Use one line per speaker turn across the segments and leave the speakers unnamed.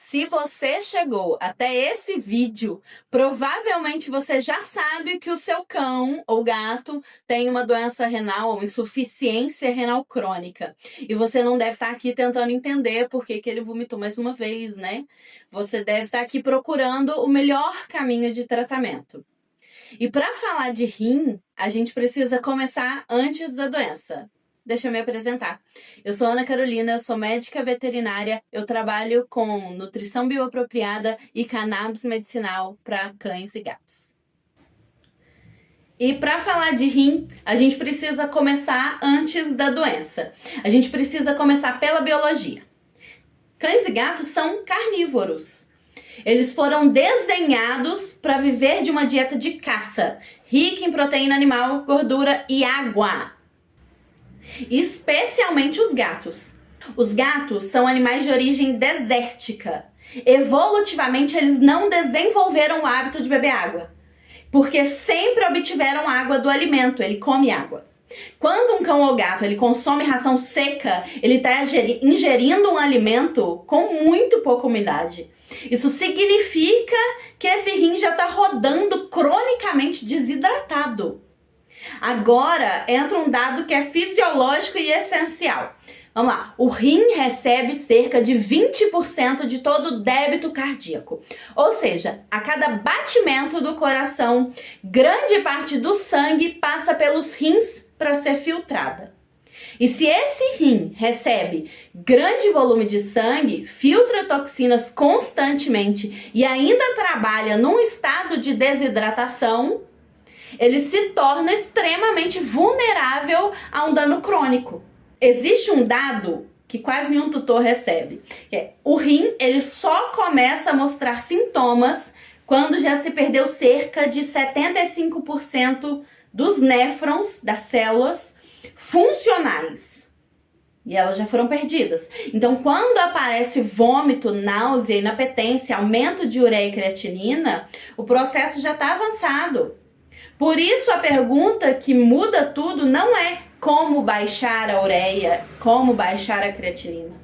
Se você chegou até esse vídeo, provavelmente você já sabe que o seu cão ou gato tem uma doença renal ou insuficiência renal crônica. E você não deve estar aqui tentando entender por que ele vomitou mais uma vez, né? Você deve estar aqui procurando o melhor caminho de tratamento. E para falar de rim, a gente precisa começar antes da doença. Deixa eu me apresentar. Eu sou Ana Carolina, eu sou médica veterinária, eu trabalho com nutrição bioapropriada e cannabis medicinal para cães e gatos. E para falar de rim, a gente precisa começar antes da doença. A gente precisa começar pela biologia. Cães e gatos são carnívoros. Eles foram desenhados para viver de uma dieta de caça, rica em proteína animal, gordura e água. Especialmente os gatos. Os gatos são animais de origem desértica. Evolutivamente, eles não desenvolveram o hábito de beber água, porque sempre obtiveram água do alimento, ele come água. Quando um cão ou gato ele consome ração seca, ele está ingerindo um alimento com muito pouca umidade. Isso significa que esse rim já está rodando cronicamente desidratado. Agora entra um dado que é fisiológico e essencial. Vamos lá, o rim recebe cerca de 20% de todo o débito cardíaco. Ou seja, a cada batimento do coração, grande parte do sangue passa pelos rins para ser filtrada. E se esse rim recebe grande volume de sangue, filtra toxinas constantemente e ainda trabalha num estado de desidratação, ele se torna extremamente vulnerável a um dano crônico. Existe um dado que quase nenhum tutor recebe. O rim ele só começa a mostrar sintomas quando já se perdeu cerca de 75% dos néfrons, das células funcionais. E elas já foram perdidas. Então, quando aparece vômito, náusea, inapetência, aumento de ureia e creatinina, o processo já está avançado. Por isso, a pergunta que muda tudo não é como baixar a ureia, como baixar a creatinina.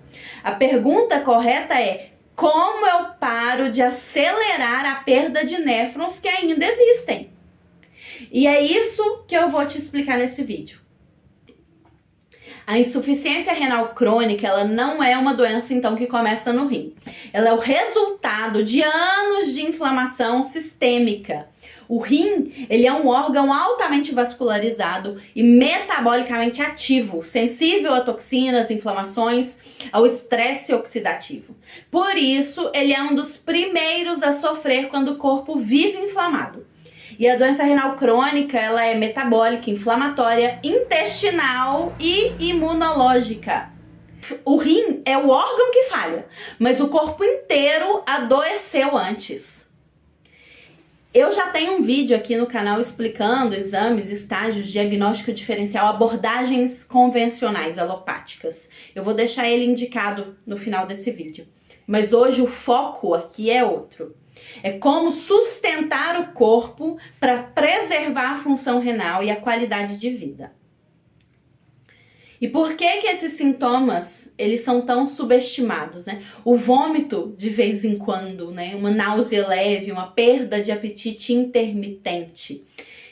A pergunta correta é como eu paro de acelerar a perda de néfrons que ainda existem. E é isso que eu vou te explicar nesse vídeo. A insuficiência renal crônica, ela não é uma doença, então, que começa no rim. Ela é o resultado de anos de inflamação sistêmica. O rim, ele é um órgão altamente vascularizado e metabolicamente ativo, sensível a toxinas, inflamações, ao estresse oxidativo. Por isso, ele é um dos primeiros a sofrer quando o corpo vive inflamado. E a doença renal crônica, ela é metabólica, inflamatória, intestinal e imunológica. O rim é o órgão que falha, mas o corpo inteiro adoeceu antes. Eu já tenho um vídeo aqui no canal explicando exames, estágios, diagnóstico diferencial, abordagens convencionais alopáticas. Eu vou deixar ele indicado no final desse vídeo. Mas hoje o foco aqui é outro. É como sustentar o corpo para preservar a função renal e a qualidade de vida. E por que esses sintomas, eles são tão subestimados, né? O vômito, de vez em quando, né? Uma náusea leve, uma perda de apetite intermitente.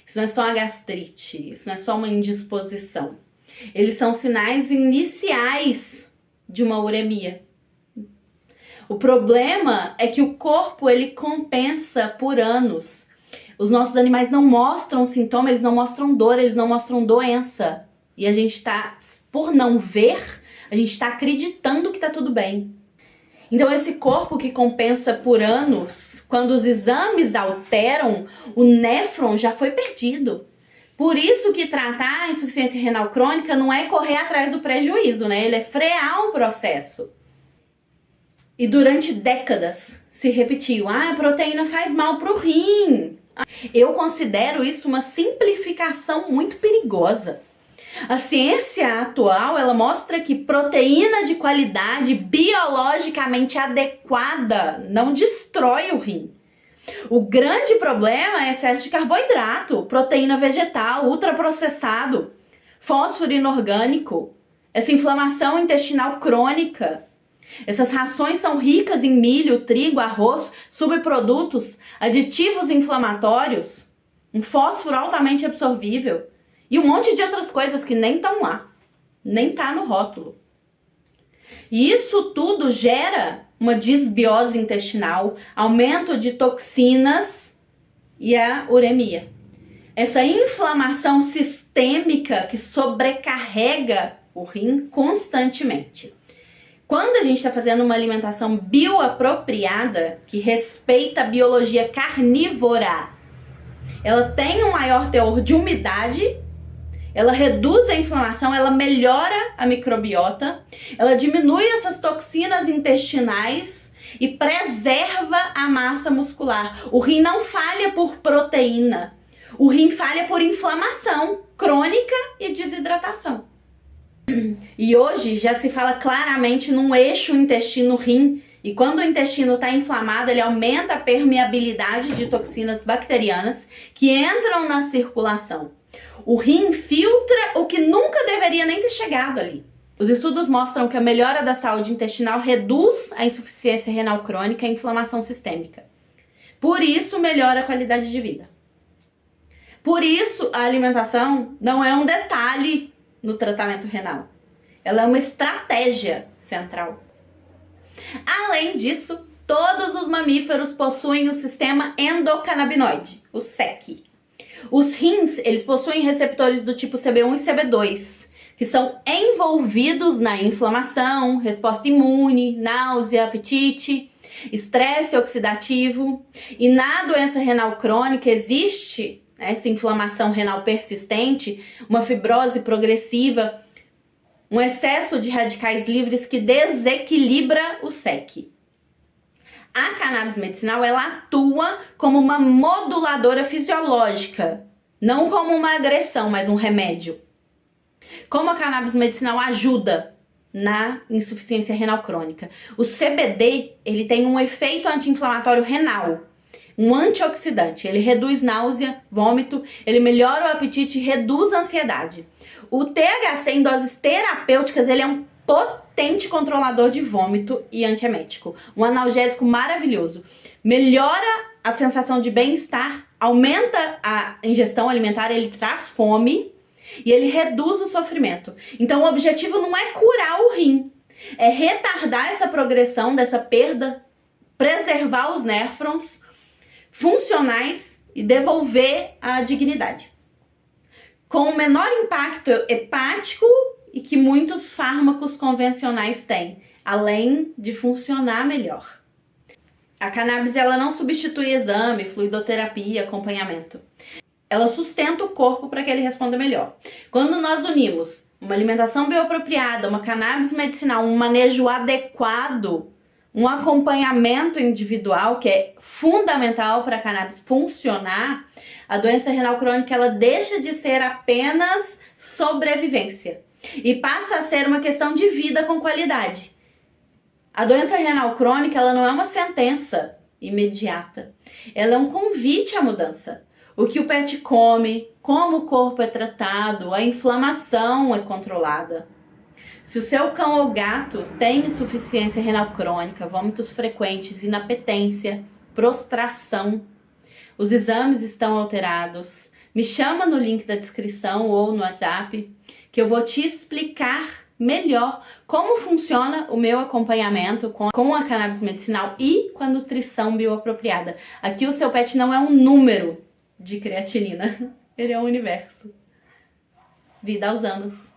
Isso não é só uma gastrite, isso não é só uma indisposição. Eles são sinais iniciais de uma uremia. O problema é que o corpo, ele compensa por anos. Os nossos animais não mostram sintoma, eles não mostram dor, eles não mostram doença. E a gente está, por não ver, a gente está acreditando que está tudo bem. Então esse corpo que compensa por anos, quando os exames alteram, o néfron já foi perdido. Por isso que tratar a insuficiência renal crônica não é correr atrás do prejuízo, né? Ele é frear o processo. E durante décadas se repetiu, a proteína faz mal para o rim. Eu considero isso uma simplificação muito perigosa. A ciência atual, ela mostra que proteína de qualidade biologicamente adequada não destrói o rim. O grande problema é excesso de carboidrato, proteína vegetal, ultraprocessado, fósforo inorgânico, essa inflamação intestinal crônica. Essas rações são ricas em milho, trigo, arroz, subprodutos, aditivos inflamatórios, um fósforo altamente absorvível e um monte de outras coisas que nem estão lá, nem tá no rótulo. E isso tudo gera uma disbiose intestinal, aumento de toxinas e a uremia. Essa inflamação sistêmica que sobrecarrega o rim constantemente. Quando a gente está fazendo uma alimentação bioapropriada, que respeita a biologia carnívora, ela tem um maior teor de umidade, ela reduz a inflamação, ela melhora a microbiota, ela diminui essas toxinas intestinais e preserva a massa muscular. O rim não falha por proteína, o rim falha por inflamação crônica e desidratação. E hoje já se fala claramente num eixo intestino-rim, e quando o intestino está inflamado, ele aumenta a permeabilidade de toxinas bacterianas que entram na circulação. O rim filtra o que nunca deveria nem ter chegado ali. Os estudos mostram que a melhora da saúde intestinal reduz a insuficiência renal crônica e a inflamação sistêmica. Por isso, melhora a qualidade de vida. Por isso, a alimentação não é um detalhe no tratamento renal. Ela é uma estratégia central. Além disso, todos os mamíferos possuem o sistema endocannabinoide, o SEC. Os rins, eles possuem receptores do tipo CB1 e CB2, que são envolvidos na inflamação, resposta imune, náusea, apetite, estresse oxidativo. E na doença renal crônica existe essa inflamação renal persistente, uma fibrose progressiva, um excesso de radicais livres que desequilibra o SEC. A cannabis medicinal, ela atua como uma moduladora fisiológica, não como uma agressão, mas um remédio. Como a cannabis medicinal ajuda na insuficiência renal crônica? O CBD, ele tem um efeito anti-inflamatório renal, um antioxidante. Ele reduz náusea, vômito, ele melhora o apetite e reduz a ansiedade. O THC em doses terapêuticas, ele é um potente controlador de vômito e antiemético. Um analgésico maravilhoso. Melhora a sensação de bem-estar, aumenta a ingestão alimentar, ele traz fome e ele reduz o sofrimento. Então o objetivo não é curar o rim, é retardar essa progressão dessa perda, preservar os néfrons funcionais e devolver a dignidade. Com o menor impacto hepático e que muitos fármacos convencionais têm, além de funcionar melhor. A cannabis, ela não substitui exame, fluidoterapia, acompanhamento. Ela sustenta o corpo para que ele responda melhor. Quando nós unimos uma alimentação bioapropriada, uma cannabis medicinal, um manejo adequado, um acompanhamento individual, que é fundamental para a cannabis funcionar, a doença renal crônica, ela deixa de ser apenas sobrevivência e passa a ser uma questão de vida com qualidade. A doença renal crônica, ela não é uma sentença imediata. Ela é um convite à mudança. O que o pet come, como o corpo é tratado, a inflamação é controlada. Se o seu cão ou gato tem insuficiência renal crônica, vômitos frequentes, inapetência, prostração, os exames estão alterados, me chama no link da descrição ou no WhatsApp que eu vou te explicar melhor como funciona o meu acompanhamento com a cannabis medicinal e com a nutrição bioapropriada. Aqui o seu pet não é um número de creatinina, ele é um universo. Vida aos anos.